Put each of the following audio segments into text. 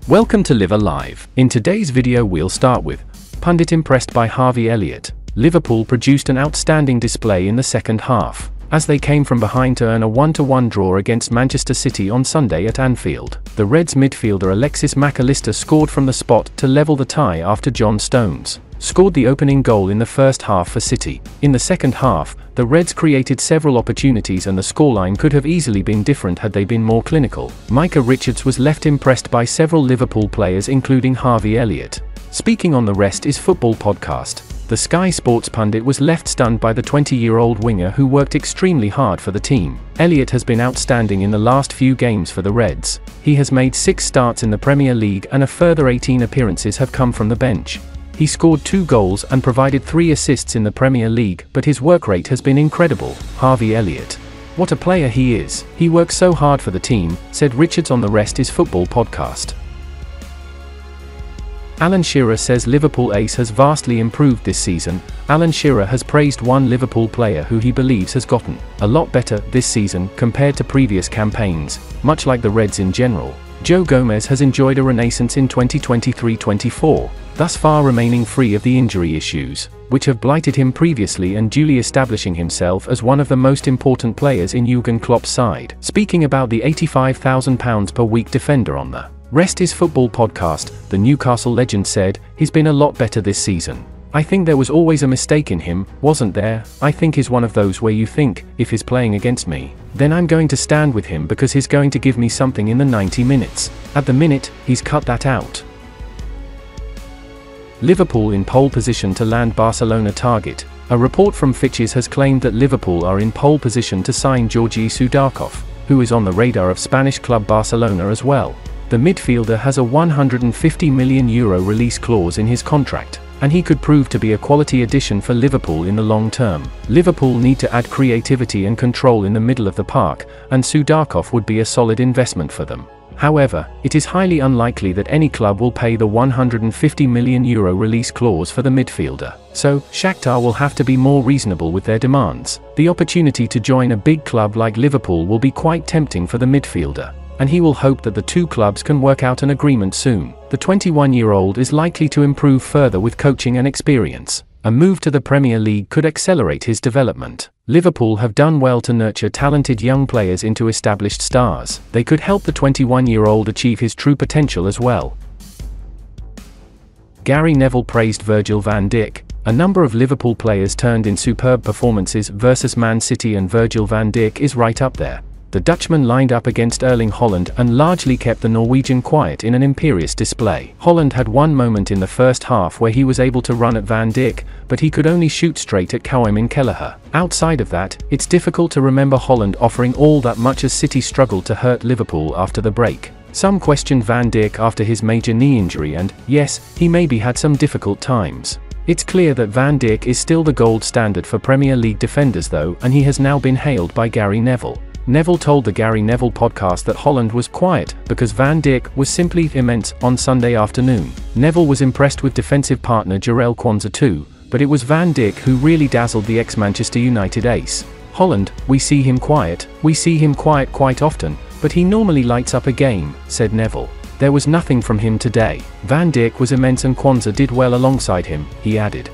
Welcome to Live Alive. In today's video we'll start with Pundit impressed by Harvey Elliot. Liverpool produced an outstanding display in the second half, as they came from behind to earn a 1-1 draw against Manchester City on Sunday at Anfield. The Reds midfielder Micah Richards scored from the spot to level the tie after John Stones scored the opening goal in the first half for City. In the second half, the Reds created several opportunities and the scoreline could have easily been different had they been more clinical. Micah Richards was left impressed by several Liverpool players including Harvey Elliot. Speaking on the Rest is Football podcast, the Sky Sports pundit was left stunned by the 20-year-old winger who worked extremely hard for the team. Elliot has been outstanding in the last few games for the Reds. He has made 6 starts in the Premier League and a further 18 appearances have come from the bench. He scored 2 goals and provided 3 assists in the Premier League, but his work rate has been incredible. Harvey Elliot. What a player he is. He works so hard for the team, said Richards on the Rest is Football podcast. Alan Shearer says Liverpool ace has vastly improved this season. Alan Shearer has praised one Liverpool player who he believes has gotten a lot better this season compared to previous campaigns, much like the Reds in general. Joe Gomez has enjoyed a renaissance in 2023-24, thus far remaining free of the injury issues, which have blighted him previously and duly establishing himself as one of the most important players in Jurgen Klopp's side. Speaking about the £85,000 per week defender on the Rest is Football podcast, the Newcastle legend said, he's been a lot better this season. I think there was always a mistake in him, wasn't there? I think he's one of those where you think, if he's playing against me, then I'm going to stand with him because he's going to give me something in the 90 minutes. At the minute, he's cut that out. Liverpool in pole position to land Barcelona target. A report from Fixtures has claimed that Liverpool are in pole position to sign Georgi Sudakov, who is on the radar of Spanish club Barcelona as well. The midfielder has a €150 million release clause in his contract, and he could prove to be a quality addition for Liverpool in the long term. Liverpool need to add creativity and control in the middle of the park, and Sudakov would be a solid investment for them. However, it is highly unlikely that any club will pay the €150 million release clause for the midfielder, so Shakhtar will have to be more reasonable with their demands. The opportunity to join a big club like Liverpool will be quite tempting for the midfielder, and he will hope that the two clubs can work out an agreement soon. The 21-year-old is likely to improve further with coaching and experience. A move to the Premier League could accelerate his development. Liverpool have done well to nurture talented young players into established stars. They could help the 21-year-old achieve his true potential as well. Gary Neville praised Virgil van Dijk. A number of Liverpool players turned in superb performances versus Man City, and Virgil van Dijk is right up there. The Dutchman lined up against Erling Haaland and largely kept the Norwegian quiet in an imperious display. Haaland had one moment in the first half where he was able to run at Van Dijk, but he could only shoot straight at Kevin Kelleher. Outside of that, it's difficult to remember Haaland offering all that much as City struggled to hurt Liverpool after the break. Some questioned Van Dijk after his major knee injury, and, yes, he maybe had some difficult times. It's clear that Van Dijk is still the gold standard for Premier League defenders though, and he has now been hailed by Gary Neville. Neville told the Gary Neville podcast that Haaland was quiet because Van Dijk was simply immense on Sunday afternoon. Neville was impressed with defensive partner Jarell Quansah too, but it was Van Dijk who really dazzled the ex-Manchester United ace. Haaland, we see him quiet quite often, but he normally lights up a game, said Neville. There was nothing from him today. Van Dijk was immense and Quansah did well alongside him, he added.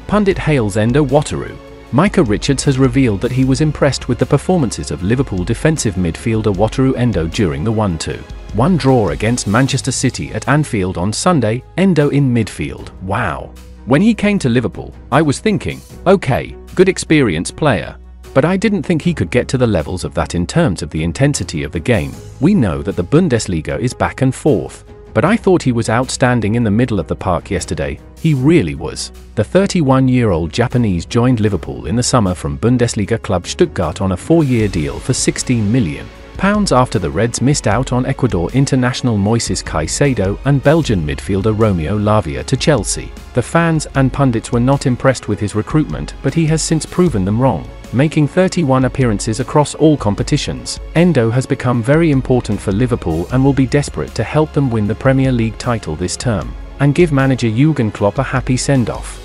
Pundit hails Endo Wataru. Micah Richards has revealed that he was impressed with the performances of Liverpool defensive midfielder Wataru Endo during the 1-1 draw against Manchester City at Anfield on Sunday. Endo in midfield. Wow. When he came to Liverpool, I was thinking, okay, good experienced player. But I didn't think he could get to the levels of that in terms of the intensity of the game. We know that the Bundesliga is back and forth, but I thought he was outstanding in the middle of the park yesterday. He really was. The 31-year-old Japanese joined Liverpool in the summer from Bundesliga club Stuttgart on a 4-year deal for £16 million after the Reds missed out on Ecuador international Moises Caicedo and Belgian midfielder Romeo Lavia to Chelsea. The fans and pundits were not impressed with his recruitment, but he has since proven them wrong, making 31 appearances across all competitions. Endo has become very important for Liverpool and will be desperate to help them win the Premier League title this term, and give manager Jurgen Klopp a happy send-off.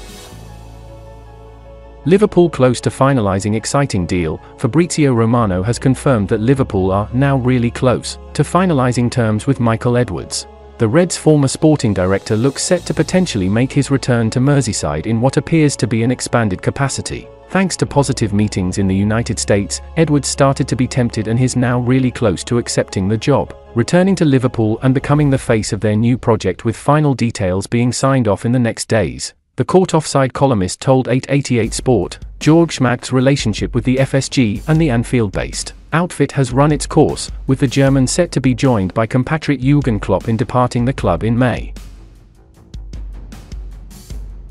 Liverpool close to finalizing exciting deal. Fabrizio Romano has confirmed that Liverpool are now really close to finalizing terms with Michael Edwards. The Reds' former sporting director looks set to potentially make his return to Merseyside in what appears to be an expanded capacity. Thanks to positive meetings in the United States, Edwards started to be tempted and is now really close to accepting the job, returning to Liverpool and becoming the face of their new project, with final details being signed off in the next days. The Court Offside columnist told 888 Sport, Jörg Schmack's relationship with the FSG and the Anfield-based outfit has run its course, with the German set to be joined by compatriot Jurgen Klopp in departing the club in May.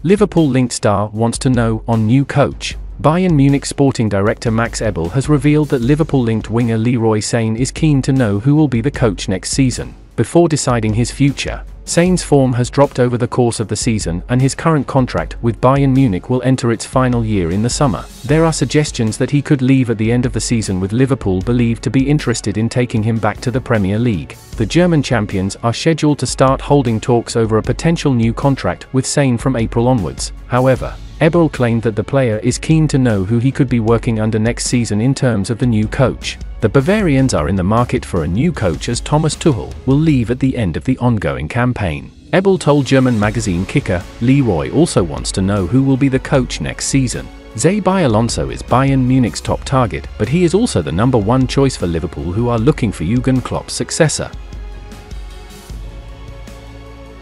Liverpool-linked star wants to know on new coach. Bayern Munich sporting director Max Ebel has revealed that Liverpool-linked winger Leroy Sane is keen to know who will be the coach next season, before deciding his future. Sane's form has dropped over the course of the season, and his current contract with Bayern Munich will enter its final year in the summer. There are suggestions that he could leave at the end of the season, with Liverpool believed to be interested in taking him back to the Premier League. The German champions are scheduled to start holding talks over a potential new contract with Sane from April onwards. However, Ebel claimed that the player is keen to know who he could be working under next season in terms of the new coach. The Bavarians are in the market for a new coach, as Thomas Tuchel will leave at the end of the ongoing campaign. Ebel told German magazine Kicker, Leroy also wants to know who will be the coach next season. Xabi Alonso is Bayern Munich's top target, but he is also the #1 choice for Liverpool, who are looking for Jurgen Klopp's successor.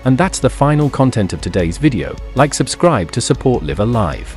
And that's the final content of today's video. Like, subscribe to support Live Alive.